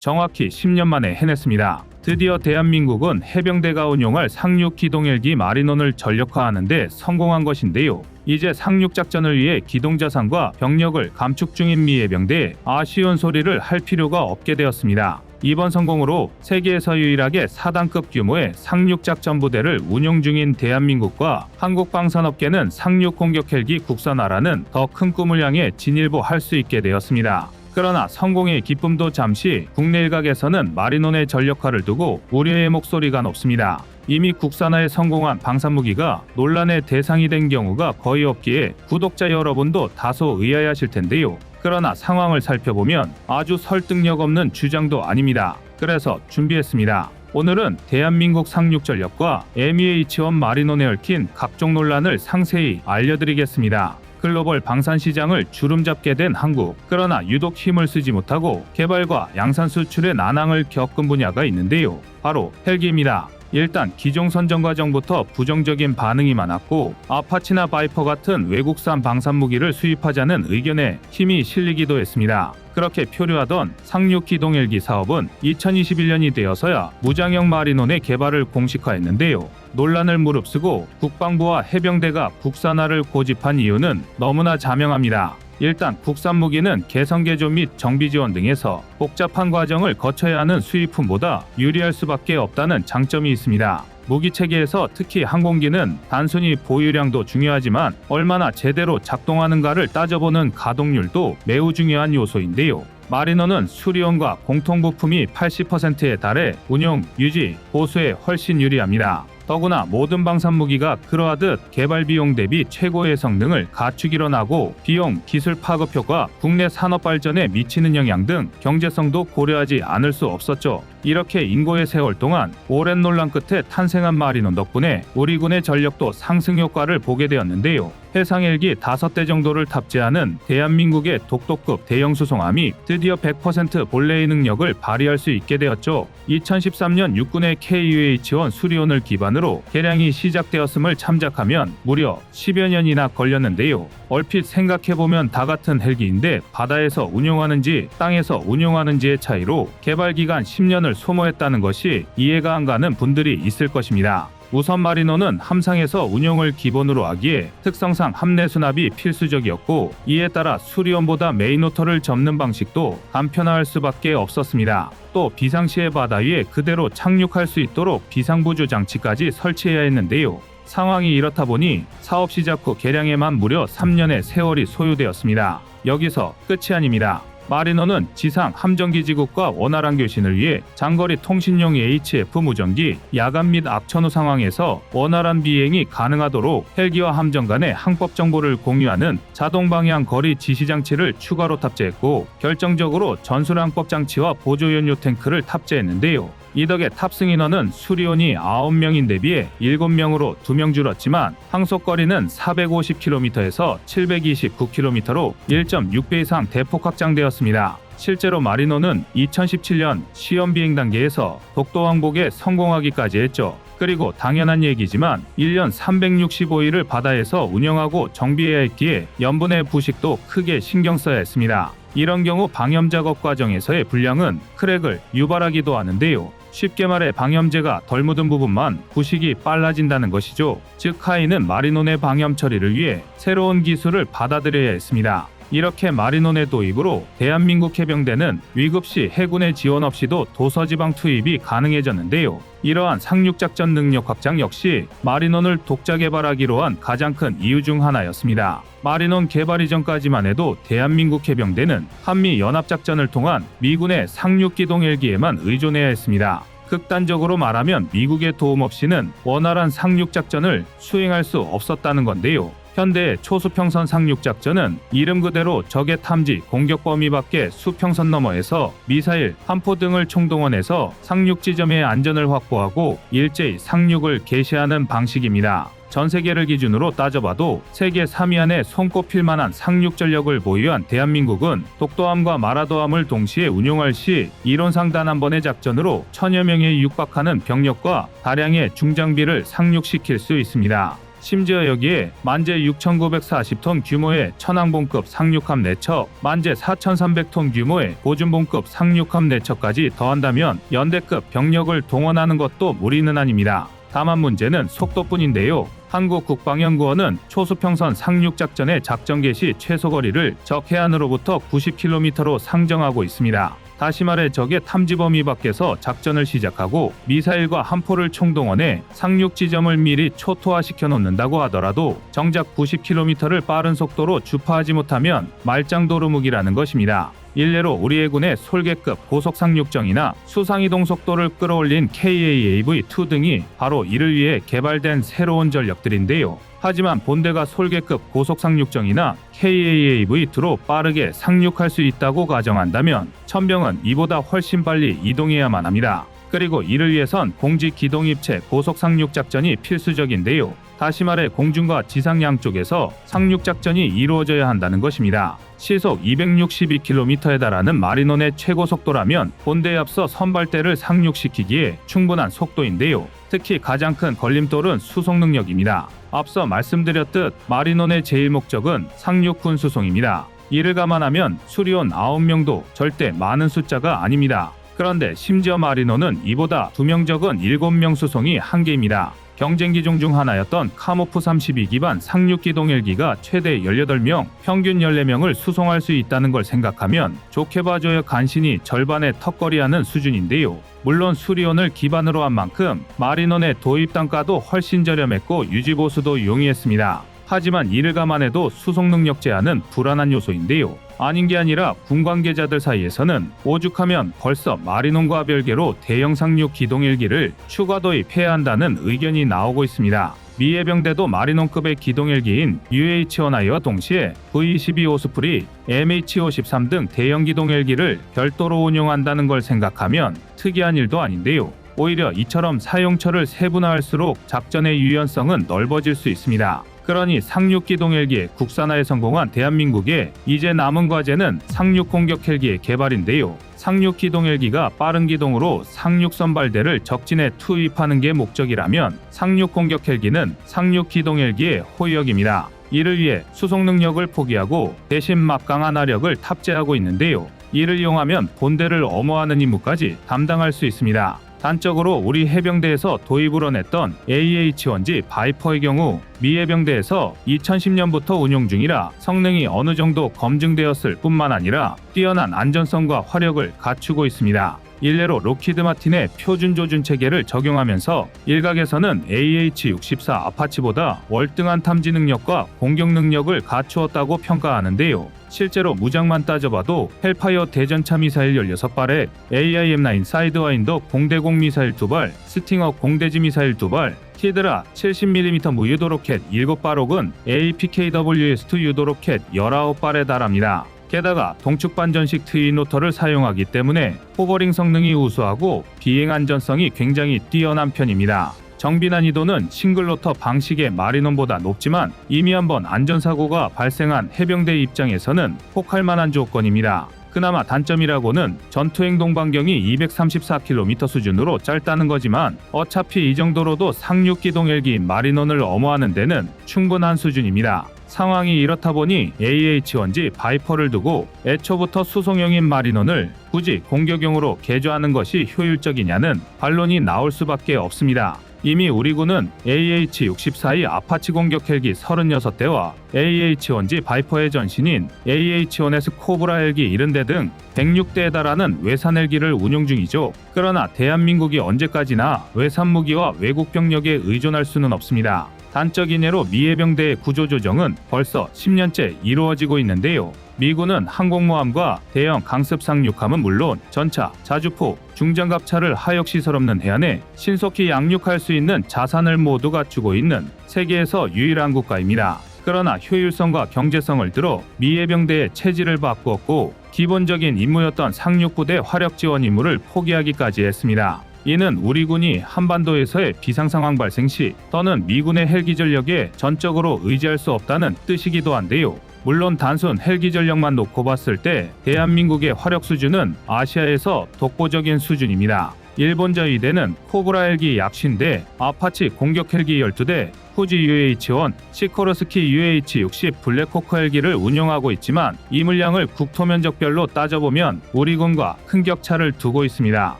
정확히 10년 만에 해냈습니다. 드디어 대한민국은 해병대가 운용할 상륙 기동 헬기 마리논을 전력화하는 데 성공한 것인데요. 이제 상륙작전을 위해 기동자산과 병력을 감축 중인 미 해병대에 아쉬운 소리를 할 필요가 없게 되었습니다. 이번 성공으로 세계에서 유일하게 4단급 규모의 상륙작전 부대를 운용 중인 대한민국과 한국 방산업계는 상륙 공격 헬기 국산화라는 더 큰 꿈을 향해 진일보할 수 있게 되었습니다. 그러나 성공의 기쁨도 잠시 국내 일각에서는 마리논의 전력화를 두고 우려의 목소리가 높습니다. 이미 국산화에 성공한 방산무기가 논란의 대상이 된 경우가 거의 없기에 구독자 여러분도 다소 의아해하실 텐데요. 그러나 상황을 살펴보면 아주 설득력 없는 주장도 아닙니다. 그래서 준비했습니다. 오늘은 대한민국 상륙 전력과 MEH-1 마리논에 얽힌 각종 논란을 상세히 알려드리겠습니다. 글로벌 방산 시장을 주름잡게 된 한국, 그러나 유독 힘을 쓰지 못하고 개발과 양산 수출의 난항을 겪은 분야가 있는데요. 바로 헬기입니다. 일단 기종 선정 과정부터 부정적인 반응이 많았고 아파치나 바이퍼 같은 외국산 방산무기를 수입하자는 의견에 힘이 실리기도 했습니다. 그렇게 표류하던 상륙 기동 헬기 사업은 2021년이 되어서야 무장형 마리논의 개발을 공식화했는데요. 논란을 무릅쓰고 국방부와 해병대가 국산화를 고집한 이유는 너무나 자명합니다. 일단 국산 무기는 개성 개조 및 정비 지원 등에서 복잡한 과정을 거쳐야 하는 수입품보다 유리할 수밖에 없다는 장점이 있습니다. 무기 체계에서 특히 항공기는 단순히 보유량도 중요하지만 얼마나 제대로 작동하는가를 따져보는 가동률도 매우 중요한 요소인데요. 마리논은 수리원과 공통부품이 80%에 달해 운용, 유지, 보수에 훨씬 유리합니다. 더구나 모든 방산무기가 그러하듯 개발 비용 대비 최고의 성능을 갖추기로 하고 비용, 기술 파급 효과, 국내 산업 발전에 미치는 영향 등 경제성도 고려하지 않을 수 없었죠. 이렇게 인고의 세월 동안 오랜 논란 끝에 탄생한 마리논 덕분에 우리 군의 전력도 상승 효과를 보게 되었는데요. 해상 헬기 5대 정도를 탑재하는 대한민국의 독도급 대형 수송함이 드디어 100% 본래의 능력을 발휘할 수 있게 되었죠. 2013년 육군의 KUH-1 수리온을 기반으로 개량이 시작되었음을 참작하면 무려 10여 년이나 걸렸는데요. 얼핏 생각해보면 다 같은 헬기인데 바다에서 운용하는지 땅에서 운용하는지의 차이로 개발 기간 10년을 소모했다는 것이 이해가 안 가는 분들이 있을 것입니다. 우선 마리논은 함상에서 운용을 기본으로 하기에 특성상 함내 수납이 필수적이었고 이에 따라 수리원보다 메인호터를 접는 방식도 간편화할 수밖에 없었습니다. 또 비상시에 바다 위에 그대로 착륙할 수 있도록 비상보조 장치까지 설치해야 했는데요. 상황이 이렇다 보니 사업 시작 후 개량에만 무려 3년의 세월이 소요되었습니다. 여기서 끝이 아닙니다. 마리논은 지상 함정기지국과 원활한 교신을 위해 장거리 통신용 HF 무전기, 야간 및 악천후 상황에서 원활한 비행이 가능하도록 헬기와 함정 간의 항법 정보를 공유하는 자동 방향 거리 지시 장치를 추가로 탑재했고 결정적으로 전술항법 장치와 보조 연료 탱크를 탑재했는데요. 이 덕에 탑승 인원은 수리원이 9명인 대비해 7명으로 2명 줄었지만 항속거리는 450km에서 729km로 1.6배 이상 대폭 확장되었습니다. 실제로 마리논은 2017년 시험 비행 단계에서 독도 왕복에 성공하기까지 했죠. 그리고 당연한 얘기지만 1년 365일을 바다에서 운영하고 정비해야 했기에 염분의 부식도 크게 신경 써야 했습니다. 이런 경우 방염 작업 과정에서의 불량은 크랙을 유발하기도 하는데요. 쉽게 말해 방염제가 덜 묻은 부분만 부식이 빨라진다는 것이죠. 즉 하이는 마리논의 방염 처리를 위해 새로운 기술을 받아들여야 했습니다. 이렇게 마리논의 도입으로 대한민국 해병대는 위급시 해군의 지원 없이도 도서지방 투입이 가능해졌는데요. 이러한 상륙작전 능력 확장 역시 마리논을 독자 개발하기로 한 가장 큰 이유 중 하나였습니다. 마리논 개발 이전까지만 해도 대한민국 해병대는 한미 연합작전을 통한 미군의 상륙기동 헬기에만 의존해야 했습니다. 극단적으로 말하면 미국의 도움 없이는 원활한 상륙작전을 수행할 수 없었다는 건데요. 현대의 초수평선 상륙작전은 이름 그대로 적의 탐지, 공격 범위 밖의 수평선 너머에서 미사일, 함포 등을 총동원해서 상륙 지점의 안전을 확보하고 일제히 상륙을 개시하는 방식입니다. 전 세계를 기준으로 따져봐도 세계 3위 안에 손꼽힐 만한 상륙 전력을 보유한 대한민국은 독도함과 마라도함을 동시에 운용할 시 이론상 단 한 번의 작전으로 1000여 명에 육박하는 병력과 다량의 중장비를 상륙시킬 수 있습니다. 심지어 여기에 만재 6,940톤 규모의 천왕봉급 상륙함 4척, 만재 4,300톤 규모의 보준봉급 상륙함 4척까지 더한다면 연대급 병력을 동원하는 것도 무리는 아닙니다. 다만 문제는 속도뿐인데요. 한국 국방연구원은 초수평선 상륙작전의 작전 개시 최소 거리를 적 해안으로부터 90km로 상정하고 있습니다. 다시 말해 적의 탐지 범위 밖에서 작전을 시작하고 미사일과 함포를 총동원해 상륙 지점을 미리 초토화시켜 놓는다고 하더라도 정작 90km를 빠른 속도로 주파하지 못하면 말짱도루묵이라는 것입니다. 일례로 우리 해군의 솔개급 고속 상륙정이나 수상이동 속도를 끌어올린 KAAV-2 등이 바로 이를 위해 개발된 새로운 전력들인데요. 하지만 본대가 솔개급 고속 상륙정이나 KAAV-2로 빠르게 상륙할 수 있다고 가정한다면 천병은 이보다 훨씬 빨리 이동해야만 합니다. 그리고 이를 위해선 공지 기동 입체 고속 상륙 작전이 필수적인데요. 다시 말해 공중과 지상 양쪽에서 상륙 작전이 이루어져야 한다는 것입니다. 시속 262km에 달하는 마리논의 최고 속도라면 본대에 앞서 선발대를 상륙시키기에 충분한 속도인데요. 특히 가장 큰 걸림돌은 수송 능력입니다. 앞서 말씀드렸듯 마리논의 제일 목적은 상륙군 수송입니다. 이를 감안하면 수리온 9명도 절대 많은 숫자가 아닙니다. 그런데 심지어 마리논은 이보다 2명 적은 7명 수송이 한계입니다. 경쟁기종 중 하나였던 카모프 32 기반 상륙기동 헬기가 최대 18명, 평균 14명을 수송할 수 있다는 걸 생각하면 좋게 봐줘야 간신히 절반의 턱걸이하는 수준인데요. 물론 수리온을 기반으로 한 만큼 마리논의 도입 단가도 훨씬 저렴했고 유지보수도 용이했습니다. 하지만 이를 감안해도 수송 능력 제한은 불안한 요소인데요. 아닌 게 아니라 군 관계자들 사이에서는 오죽하면 벌써 마리논과 별개로 대형 상륙 기동 헬기를 추가 도입해야 한다는 의견이 나오고 있습니다. 미 해병대도 마리논급의 기동 헬기인 UH-1I와 동시에 V-22 오스프리, MH-53 등 대형 기동 헬기를 별도로 운용한다는 걸 생각하면 특이한 일도 아닌데요. 오히려 이처럼 사용처를 세분화할수록 작전의 유연성은 넓어질 수 있습니다. 그러니 상륙 기동 헬기의 국산화에 성공한 대한민국의 이제 남은 과제는 상륙 공격 헬기의 개발인데요. 상륙 기동 헬기가 빠른 기동으로 상륙 선발대를 적진에 투입하는 게 목적이라면 상륙 공격 헬기는 상륙 기동 헬기의 호역입니다. 이를 위해 수송 능력을 포기하고 대신 막강한 화력을 탑재하고 있는데요. 이를 이용하면 본대를 엄호하는 임무까지 담당할 수 있습니다. 단적으로 우리 해병대에서 도입을 냈던 AH-1G 바이퍼의 경우 미 해병대에서 2010년부터 운용 중이라 성능이 어느 정도 검증되었을 뿐만 아니라 뛰어난 안전성과 화력을 갖추고 있습니다. 일례로 록히드 마틴의 표준 조준 체계를 적용하면서 일각에서는 AH-64 아파치보다 월등한 탐지 능력과 공격 능력을 갖추었다고 평가하는데요. 실제로 무장만 따져봐도 헬파이어 대전차 미사일 16발에 AIM-9 사이드와인더 공대공 미사일 2발, 스팅어 공대지 미사일 2발, 히드라 70mm 무유도 로켓 7발 혹은 APKWS-2 유도 로켓 19발에 달합니다. 게다가 동축반전식 트윈 로터를 사용하기 때문에 호버링 성능이 우수하고 비행 안전성이 굉장히 뛰어난 편입니다. 정비 난이도는 싱글 로터 방식의 마리논보다 높지만 이미 한번 안전사고가 발생한 해병대 입장에서는 혹할 만한 조건입니다. 그나마 단점이라고는 전투행동 반경이 234km 수준으로 짧다는 거지만 어차피 이 정도로도 상륙기동 헬기인 마리논을 엄호하는 데는 충분한 수준입니다. 상황이 이렇다 보니 AH-1G 바이퍼를 두고 애초부터 수송용인 마리논을 굳이 공격용으로 개조하는 것이 효율적이냐는 반론이 나올 수밖에 없습니다. 이미 우리 군은 AH-64의 아파치 공격 헬기 36대와 AH-1G 바이퍼의 전신인 AH-1S 코브라 헬기 70대 등 106대에 달하는 외산 헬기를 운용 중이죠. 그러나 대한민국이 언제까지나 외산 무기와 외국 병력에 의존할 수는 없습니다. 단적인 예로 미 해병대의 구조조정은 벌써 10년째 이루어지고 있는데요. 미군은 항공모함과 대형 강습 상륙함은 물론 전차, 자주포, 중장갑차를 하역시설 없는 해안에 신속히 양육할 수 있는 자산을 모두 갖추고 있는 세계에서 유일한 국가입니다. 그러나 효율성과 경제성을 들어 미 해병대의 체질을 바꾸었고 기본적인 임무였던 상륙부대 화력 지원 임무를 포기하기까지 했습니다. 이는 우리 군이 한반도에서의 비상상황 발생 시 또는 미군의 헬기 전력에 전적으로 의지할 수 없다는 뜻이기도 한데요. 물론 단순 헬기 전력만 놓고 봤을 때 대한민국의 화력 수준은 아시아에서 독보적인 수준입니다. 일본 저위대는 코브라 헬기 약 50대, 아파치 공격 헬기 12대, 후지 UH-1, 시코르스키 UH-60 블랙호크 헬기를 운용하고 있지만 이 물량을 국토 면적별로 따져보면 우리 군과 큰 격차를 두고 있습니다.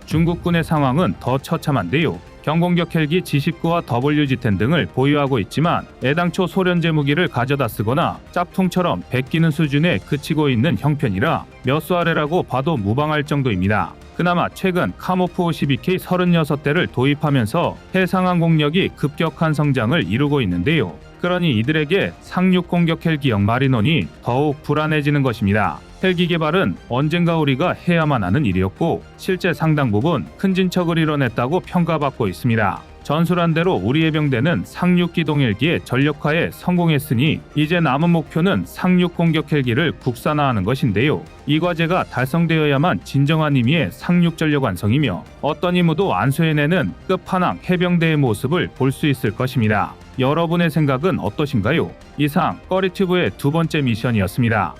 중국군의 상황은 더 처참한데요. 경공격 헬기 G-19와 WG-10 등을 보유하고 있지만 애당초 소련제 무기를 가져다 쓰거나 짝퉁처럼 베끼는 수준에 그치고 있는 형편이라 몇 수 아래라고 봐도 무방할 정도입니다. 그나마 최근 카모프 52K 36대를 도입하면서 해상항공력이 급격한 성장을 이루고 있는데요. 그러니 이들에게 상륙 공격 헬기형 마리논이 더욱 불안해지는 것입니다. 헬기 개발은 언젠가 우리가 해야만 하는 일이었고 실제 상당 부분 큰 진척을 이뤄냈다고 평가받고 있습니다. 전술한 대로 우리 해병대는 상륙 기동 헬기의 전력화에 성공했으니 이제 남은 목표는 상륙 공격 헬기를 국산화하는 것인데요. 이 과제가 달성되어야만 진정한 의미의 상륙 전력 완성이며 어떤 임무도 안수해내는 끝판왕 해병대의 모습을 볼 수 있을 것입니다. 여러분의 생각은 어떠신가요? 이상 꺼리튜브의 두 번째 미션이었습니다.